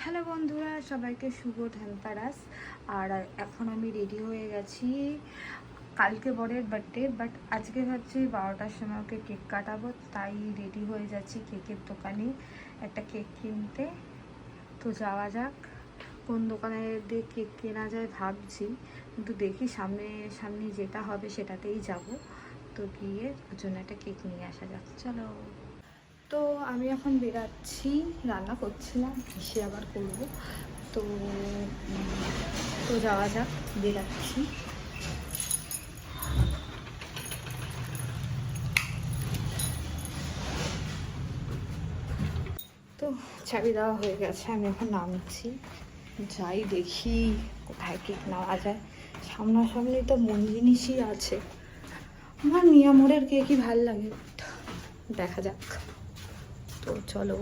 Hello বন্ধুরা, সবাইকে শুভ ধনতেরাস। আর এখন আমি রেডি হয়ে গেছি। কালকে বরের বার্থডে, বাট আজকে ভাবছি 12টার সময় ওকে কেক কাটাবো, তাই রেডি হয়ে যাচ্ছি কেকের দোকানে একটা কেক কিনতে। তো যাওয়া যাক, কোন দোকানে দিয়ে কেক কেনা যায় ভাবছি, কিন্তু দেখি সামনে যেটা হবে সেটাতেই যাব। তো গিয়ে ওর জন্য একটা কেক নিয়ে আসা যাক, চলো। তো আমি এখন বেরাচ্ছি, রান্না করছিলাম, এসে আবার করব। তো তো যাওয়া যাক, বেরাচ্ছি। তো চাবি দেওয়া হয়ে গেছে, আমি এখন নামছি। যাই দেখি কোথায় কেক নেওয়া যায়। সামনাসামনি তো মন জিনিসই আছে। আমার মিয়ামোড়ের কেকই ভাল লাগে, দেখা যাক। তো চলো,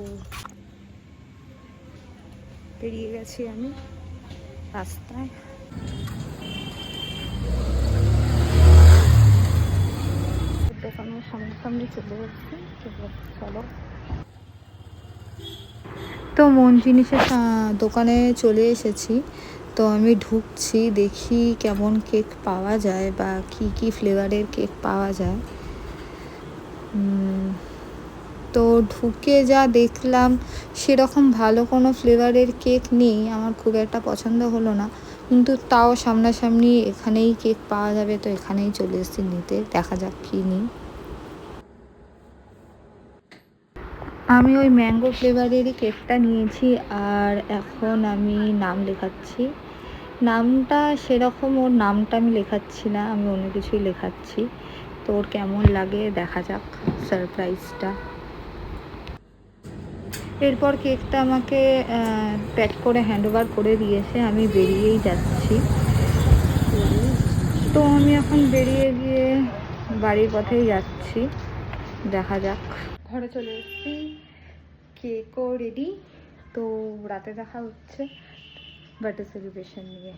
বেরিয়ে গেছি আমি রাস্তায়। দোকানের সামনে চলে যাচ্ছি, চলো। তো মন জিনিসের দোকানে চলে এসেছি। তো আমি ঢুকছি, দেখি কেমন কেক পাওয়া যায় বা কি কি ফ্লেভারের কেক পাওয়া যায়। তো ঢুকে যা দেখলাম, সেরকম ভালো কোনো ফ্লেভারের কেক নেই, আমার খুব একটা পছন্দ হলো না। কিন্তু তাও সামনাসামনি এখানেই কেক পাওয়া যাবে, তো এখানেই চলে এসেছি নিতে, দেখা যাক কী নিই। আমি ওই ম্যাঙ্গো ফ্লেভারেরই কেকটা নিয়েছি, আর এখন আমি নাম লেখাচ্ছি। নামটা সেরকম, ওর নামটা আমি লেখাচ্ছি না, আমি অন্য কিছুই লেখাচ্ছি। তো ওর কেমন লাগে দেখা যাক, সারপ্রাইজটা। এরপর কেকটা আমাকে প্যাক করে হ্যান্ডওভার করে দিয়েছে, আমি বেরিয়েই যাচ্ছি। তো আমি এখন বেরিয়ে গিয়ে বাড়ির পথেই যাচ্ছি, দেখা যাক। ঘরে চলে এসেছি, কেকও রেডি। তো রাতে দেখা হচ্ছে বার্থডে সেলিব্রেশন নিয়ে।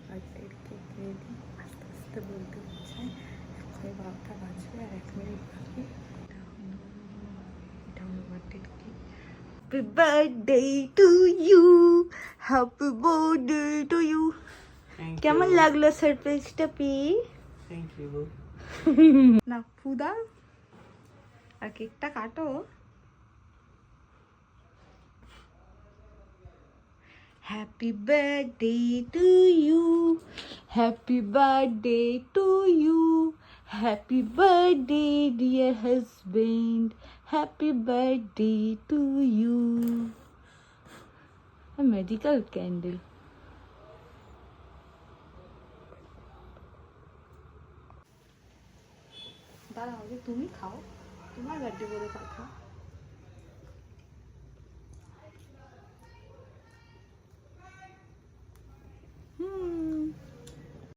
বার্থডের কেক রেডি, আস্তে আস্তে বলতে হচ্ছে। এখন 12টা বাজবে আর 1 মিনিট বাকি। এটা হলো বার্থডের cake. Happy birthday to you, happy birthday to you. কেমন লাগলো সারপ্রাইজটা পেয়ে? Thank you. না ফুদা, আর কেকটা কাটো। Happy birthday to you, happy birthday to you, happy birthday dear husband, happy birthday to you. A medical candle. দাঁড়াও, তুমি খাও, তোমার বার্থডে বলে কথা।